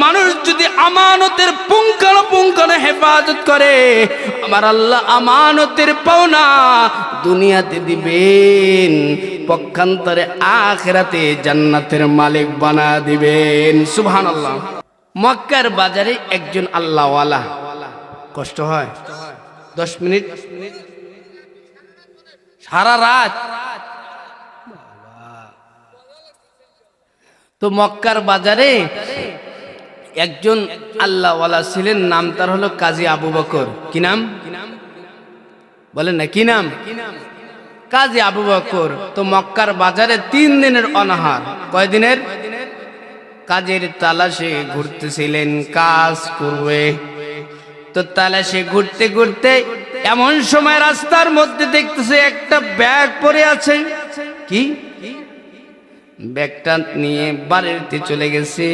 মানুষ যদি আমানতের পুঙ্খানুপুঙ্খানু হেফাজত করে, আমার আল্লাহ আমানতের পাওনা দুনিয়াতে দিবেন, পক্ষান্তরে আখিরাতে জান্নাতের মালিক বানা দিবেন। সুবহানাল্লাহ। মক্কার বাজারে একজন আল্লাহওয়ালা, কষ্ট হয় 10 মিনিট সারা রাত, তো মক্কার বাজারে একজন আল্লাহওয়ালা ছিলেন, নাম তার হলো কাজী আবু বকর। কি নাম বলেন না, কি নাম? কাজী আবু বকর। তো মক্কার বাজারে 3 দিনের অনাহার। কয় দিনের? কাজের তালাশে ঘুরতেছিলেন, কাজ করবে। তো তালাশে ঘুরতে ঘুরতে এমন সময় রাস্তার মধ্যে দেখতেছে একটা ব্যাগ পড়ে আছে। কি? ব্যাগটা নিয়ে বাড়িতে চলে গেছে।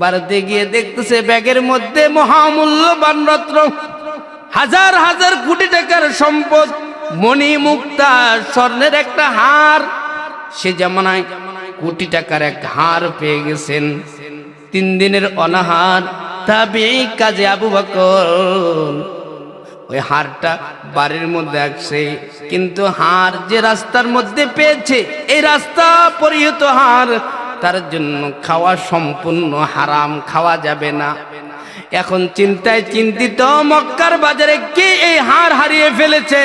বাড়িতে গিয়ে দেখতেছে ব্যাগের মধ্যে মহামূল্যবান রত্ন, হাজার হাজার কোটি টাকার সম্পদ, মণি মুক্তা স্বর্ণের একটা হার। সে জামানায় কোটি টাকার এক হার পেয়ে গেছেন। 3 দিনের অনাহার। তাবিঈ কাজী আবু বকর ওই হারটা বাড়ির মধ্যে আসছে, কিন্তু হার যে রাস্তার মধ্যে পেয়েছে, এই রাস্তা পরিহিত হার তার জন্য খাওয়া সম্পূর্ণ হারাম, খাওয়া যাবে না। এখন চিন্তায় চিন্তিত, মক্কার বাজারে কে এই হার হারিয়ে ফেলেছে,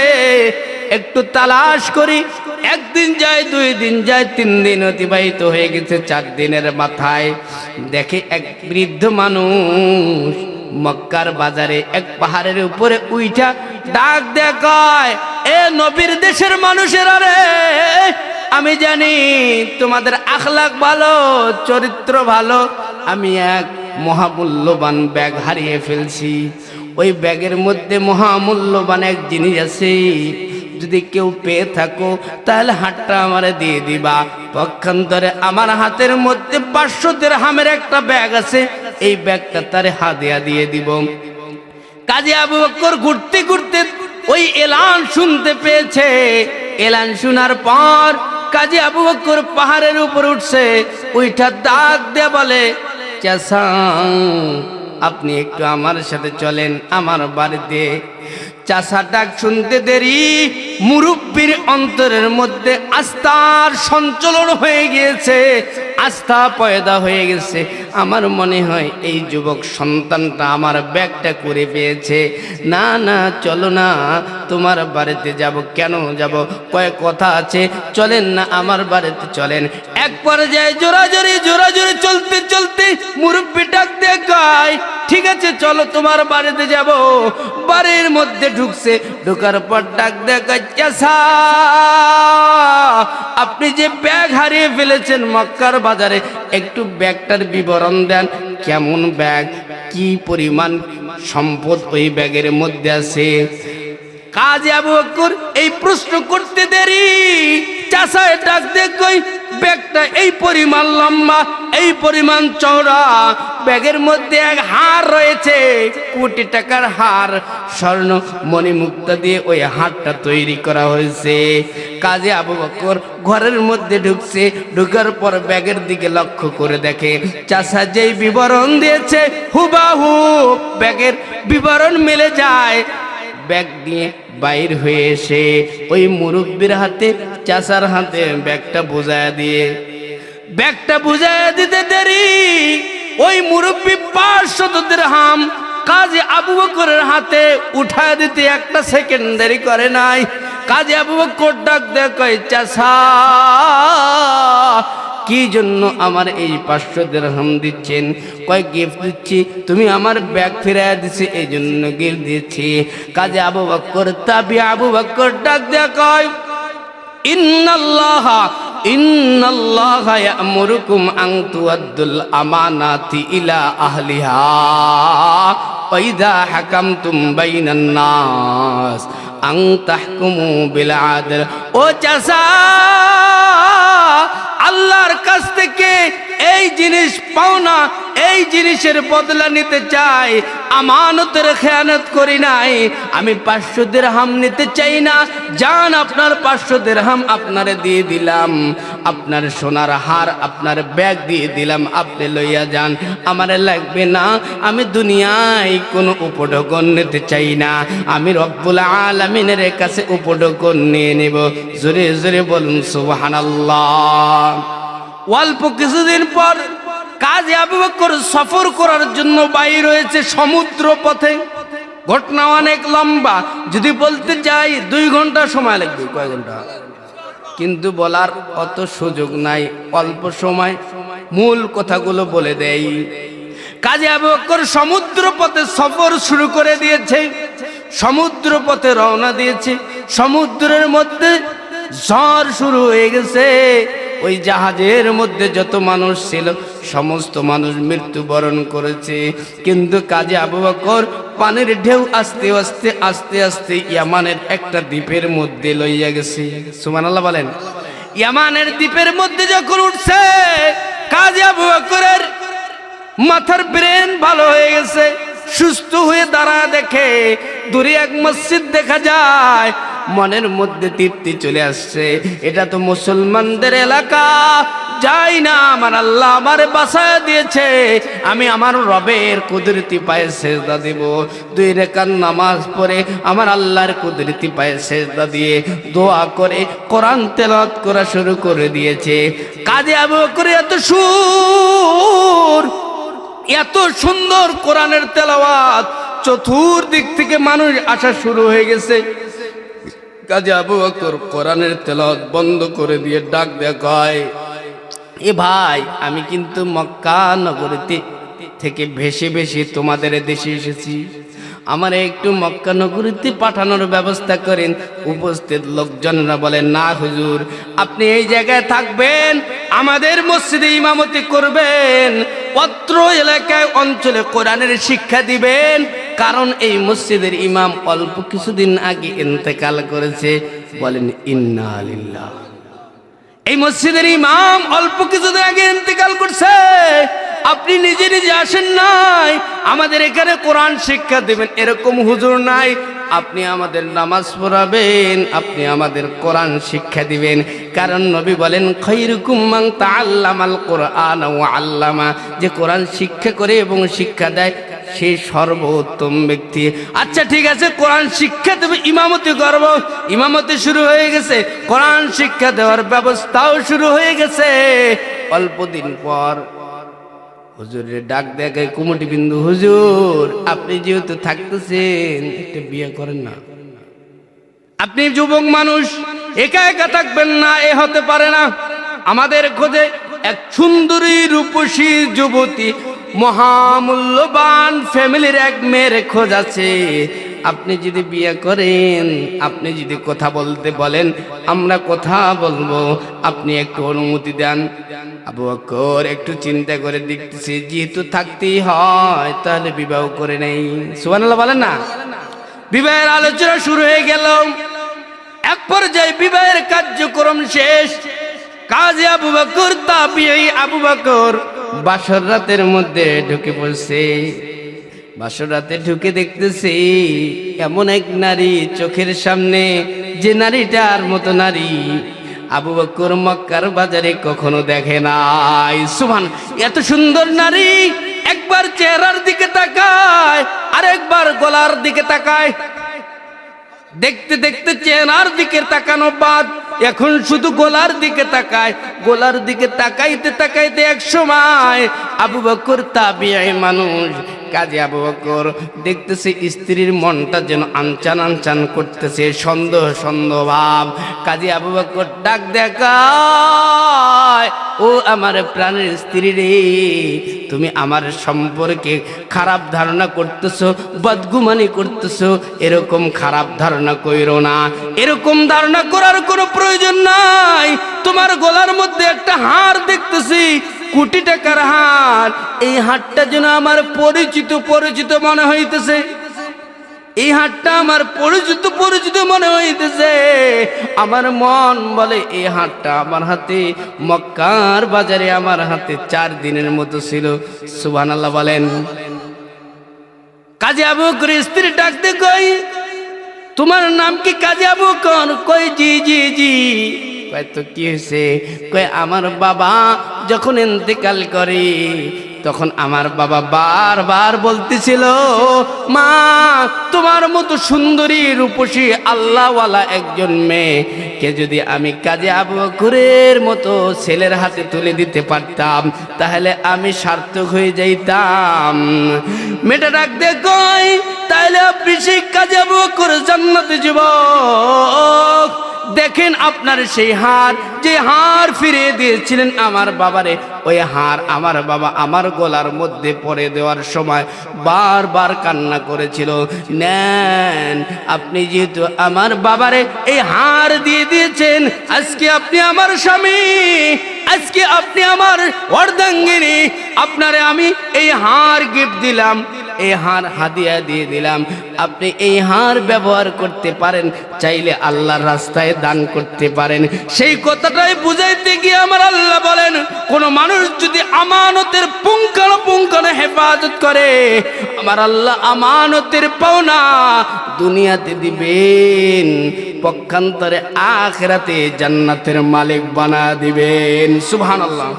একটু তালাশ করি। 1 দিন যায়, 2 দিন যায়, 3 দিন অতিবাহিত হয়ে গেছে। 4 দিনের মাথায় দেখে এক বৃদ্ধ মানুষ মক্কার বাজারে এক পাহাড়ের উপরে উইঠা ডাক দেখায়, এ নবীর দেশের মানুষেরা রে, আমি জানি তোমাদের আখলাক ভালো, চরিত্র ভালো। আমি এক মহামূল্যবান ব্যাগ হারিয়ে ফেলছি। ওই ব্যাগের মধ্যে মহামূল্যবান এক জিনিস আছে, যদি কেউ পেয়ে থাকো তাহলে হাতটা আমারে দিয়ে দিবা। পক্ষান্তরে আমার হাতের মধ্যে 500 দিরহামের একটা ব্যাগ আছে, এই ব্যাগটা তারে হাদিয়া দিয়ে দিব। কাজী আবু বকর ঘুরতে ঘুরতে ওই এলান শুনতে পেয়েছে। এলান শোনার পর কাজী আবু বকর পাহাড়ের উপর উঠছে, ওইটা ডাক দিয়ে বলে, চাচা আপনি একটু আমার সাথে চলেন আমার বাড়িতে। চাচা ডাক শুনতে দেরি, মুরব্বির অন্তরের মধ্যে আস্থার সঞ্চালন হয়ে গিয়েছে, আস্থা পয়দা হয়ে গেছে। আমার মনে হয় এই যুবক সন্তানটা আমার ব্যাগটা করে পেয়েছে। না না, চলো না, তোমার বাড়িতে যাব। কেন যাব? কয়েক কথা আছে, চলেন না আমার বাড়িতে চলেন। এক পর্যায়ে জোরাজোরি জোরাজোরি চলতে চলতে মুরব্বি ডাক দেখায়, ঠিক আছে চলো তোমার বাড়িতে যাব। বাড়ির মধ্যে ঢুকছে, ঢোকার পর ডাক দেখায়, চাচা আপনি যে ব্যাগ হারিয়ে ফেলেছেন মক্কার বাজারে, একটু ব্যাগটার বিবরণ দেন। কেমন ব্যাগ, কি পরিমাণ সম্পদ ওই ব্যাগের মধ্যে আছে? কাজী আবু বকর এই প্রশ্ন করতে দেরি, চাচা ডাক দেখই ব্যাগটা এই পরিমাণ লম্বা, এই পরিমাণ চওড়া, ব্যাগের মধ্যে এক হার রয়েছে, কোটি টাকার হার, স্বর্ণ মণিমুক্তা দিয়ে ওই হারটা তৈরি করা হয়েছে। কাজী আবু বকর ঘরের মধ্যে ঢুকছে, ঢুকার পর ব্যাগের দিকে লক্ষ্য করে দেখে চাচা যেই বিবরণ দিয়েছে হুবাহু ব্যাগের বিবরণ মিলে যায়। ব্যাগ নিয়ে বাইর হয়ে এসে ওই মুরব্বির হাতে, চাচার হাতে ব্যাগটা বুঝায় দিতে দেরি, ওই মুরব্বি 500 দিরহাম কাজী আবু বকরের হাতে উঠায় দিতে 1 সেকেন্ড দেরি করে নাই। কাজী আবু বকর ডাক দেয়, কয় চাচা কি জন্য আমার এই 500 দিরহাম দিচ্ছেন? কয় গিফট দিচ্ছি, তুমি আমার ব্যাগ ফিরাইয়া দিছি এই জন্য গিফট দিচ্ছি। কাজী আবু বকর তাবি আবু বকর ডাক দেয়া কয়, ইন্নাল্লাহা ইয়া'মুরুকুম আন তুআদ্দুল আমানাতি ইলা আহলিহা ওয়া ইযা হাকামতুম বাইনান নাস আন তাহকুমু বিল আদল। ও চাচা, আল্লাহর কাছ থেকে এই জিনিস পাওনা, এই জিনিসের বদলা নিতে চাই। আমানতের খেয়ানত করি নাই, আমি 500 দিরহাম নিতে চাই না। যান, আপনার 500 দিরহাম আপনারে দিয়ে দিলাম। আপনার সোনার হার আপনার ব্যাগ দিয়ে দিলাম, আপনি লইয়া যান, আমার লাগবে না, আমি দুনিয়ায় কোনো উপঢৌকন নিতে চাই না, আমি রব্বুল আলামিনের কাছে উপঢৌকন নিয়ে নেব। জোরে জোরে বলুন সুবহানাল্লাহ। অল্প কিছুদিন পর কাজী আবু বকর সফর করার জন্য বাইর হয়েছে সমুদ্র পথে। ঘটনা অনেক লম্বা, যদি বলতে যাই 2 ঘন্টা সময় লাগবে। কয় ঘন্টা? কিন্তু বলার অত সুযোগ নাই, অল্প সময় মূল কথাগুলো বলে দেই। কাজী আবু বকর সমুদ্র পথে সফর শুরু করে দিয়েছে, সমুদ্র পথে রওনা দিয়েছে। সমুদ্রের মধ্যে ঝড় শুরু হয়ে গেছে। ওই জাহাজের মধ্যে যত মানুষ ছিল সমস্ত মানুষ মৃত্যুবরণ করেছে। কিন্তু কাজী আবু বকর পানির ঢেউ আস্তে আস্তে আস্তে আস্তে ইয়ামানের একটা দ্বীপের মধ্যে লইয়া গেছে। সুবহানাল্লাহ বলেন। ইয়ামানের দ্বীপের মধ্যে যখন উঠছে, কাজী আবু বকরের মাথার ব্রেন ভালো হয়ে গেছে। সুস্থ হয়ে দাঁড়ায় দেখে দূরে এক মসজিদ দেখা যায়। মনের মধ্যে তৃপ্তি চলে আসছে, এটা তো মুসলমানদের এলাকা, যাই না, আমার আল্লাহ আমারে বাঁচায় দিয়েছে, আমি আমার রবের কুদরতি পায়ে সেজদা দেব। 2 রাকাত নামাজ পড়ে আমার আল্লাহর কুদরতি পায়ে সেজদা দিয়ে দোয়া করে কোরআন তেলাওয়াত করা শুরু করে দিয়েছে। কাজী আবু বকর এত সুর, এত সুন্দর কোরআনের তেলাওয়াত, চতুর্দিক থেকে মানুষ আসা শুরু হয়ে গেছে। কাজী আবু বকর কোরআনের তেলাওয়াত বন্ধ করে দিয়ে ডাক দেয়া কয়, এ ভাই, আমি কিন্তু মক্কা নগরীতে থেকে ভেসে ভেসে তোমাদের দেশে এসেছি, আমার একটু মক্কা নগরীতে পাঠানোর ব্যবস্থা করেন। উপস্থিত লোকজনরা বলেন, না হুজুর, আপনি এই জায়গায় থাকবেন, আমাদের মসজিদে ইমামতি করবেন, অত্র এলাকায় অঞ্চলে কোরআনের শিক্ষা দিবেন, কারণ এই মসজিদের ইমাম অল্প কিছুদিন আগে ইন্তেকাল করেছে। বলেন ইন্না লিল্লাহ। এই মসজিদের ইমাম অল্প কিছুদিন আগে ইন্তেকাল করছে, আপনি নিজে নিজে আসেন নাই, আমাদের এখানে কোরআন শিক্ষা দিবেন, এরকম হুজুর নাই, আপনি আমাদের নামাজ পড়াবেন, আপনি আমাদের কোরআন শিক্ষা দিবেন। কারণ নবী বলেন, খায়রুকুম মান তাআল্লামাল কোরআন ওয়া আল্লামা, যে কোরআন শিক্ষা করে এবং শিক্ষা দেয় সে সর্বোত্তম ব্যক্তি। আচ্ছা ঠিক আছে, কোরআন শিক্ষা দেবে, ইমামতি করব। ইমামতি শুরু হয়ে গেছে, কোরআন শিক্ষা দেওয়ার ব্যবস্থাও শুরু হয়ে গেছে। অল্প দিন পর হুজুরের ডাক দেখে কুমুটি বিন্দু, হুজুর, আপনি যেহেতু থাকতেছেন, একটা বিয়ে করেন না, আপনি যুবক মানুষ, একা একা থাকবেন না, এ হতে পারে না, আমাদের খোঁজে এক সুন্দরী রূপসী যুবতী, মহামূল্যবান ফ্যামিলির এক মেয়ের খোঁজ আছে, আপনি যদি বিয়ে করেন, আপনি যদি কথা বলতে বলেন, আমরা কথা বলবো, আপনি একটু অনুমতি দেন। আবু বকর একটু চিন্তা করে দেখতেছি, যেহেতু থাকতেই হয় তাহলে বিবাহ করে নেই। সুবহানাল্লাহ বলেন না। বিবাহের আলোচনা শুরু হয়ে গেল। এক পর্যায়ে বিবাহের কার্যক্রম শেষ। কাজী আবু বকর, তাবিঈ আবু বকর বাসর রাতের মধ্যে ঢুকে পড়ছে। বাসর রাতে ঢুকে দেখতেছি এমন এক নারী চোখের সামনে, যে নারীটার মতো নারী আবু বকর মক্কার বাজারে কখনো দেখে নাই। সুবহান, এত সুন্দর নারী, একবার চেহারার দিকে তাকায়, আরেকবার গলার দিকে তাকায়, দেখতে দেখতে চেহারার দিকে তাকানো বাদ, এখন শুধু গলার দিকে তাকায়। গলার দিকে তাকাইতে তাকাইতে এক সময় আবু বকর তাবিঈ মানুষ, কাজী আবু বকর দেখতেছে স্ত্রীর মনটা যেন আনচান আনচান করতেছে, সন্দেহ সন্দেহ ভাব। কাজী আবু বকর ডাক দেখায়, ও আমার প্রাণের স্ত্রী রে, তুমি আমার সম্পর্কে খারাপ ধারণা করতেছো, বদগুমানি করতেছো, এরকম খারাপ ধারণা কইরো না, এরকম ধারণা করার কোনো প্রয়োজন নাই। তোমার গলার মধ্যে একটা হার দেখতেছি, কোটি টাকার হার, এই হারটা যেন আমার পরিচিত পরিচিত মনে হইতেছে, এই হারটা আমার পরিচিত পরিচিত মনে হইতেছে। আমার মন বলে এই হারটা আমার হাতে মক্কার বাজারে আমার হাতে 4 দিনের মতো ছিল। সুবহানাল্লাহ বলেন। কাজী আবু বকর স্ত্রী ডাকতে কই, তোমার নাম কি কাজী আবু বকর? কই জি জি জি। কয় তো কি হয়েছে? কয় আমার বাবা যখন ইন্তেকাল করে তখন আমার বাবা বারবার বলতেছিল, মা তোমার মতো সুন্দরী রূপসী আল্লাহওয়ালা একজন মেয়েকে যদি আমি কাজী আবু বকরের মতো ছেলের হাতে তুলে দিতে পারতাম তাহলে আমি সার্থক হয়ে যাইতাম। মেয়েটা ডাক দিয়ে কয়, তাহলে আপনি সেই কাজী আবু বকর জান্নাতে যুবক। দেখেন আপনার সেই হার, যে হার ফিরিয়ে দিয়েছিলেন আমার বাবারে, ওই হার আমার বাবা আমার গলার মধ্যে পরে দেওয়ার সময় বারবার কান্না করেছিল। নেন, আপনি যেহেতু আমার বাবারে এই হার দিয়ে দিয়েছেন, আজকে আপনি আমার স্বামী, আজকে আপনি আমার অর্ধাঙ্গিনী, আপনারে আমি এই হার গিফট দিলাম, এই হার হাদিয়া দিয়ে দিলাম। আপনি এই হার ব্যবহার করতে পারেন, চাইলে আল্লাহর রাস্তায় দান করতে পারেন। সেই কথাটাই বুঝাইতে গিয়ে আমার আল্লাহ বলেন, কোন মানুষ যদি আমানতের পুঙ্খানুপুঙ্খানু হেফাজত করে, আমার আল্লাহ আমানতের পাওনা দুনিয়াতে দিবেন, পক্ষান্তরে আখিরাতে জান্নাতের মালিক বানা দিবেন। সুবহানাল্লাহ।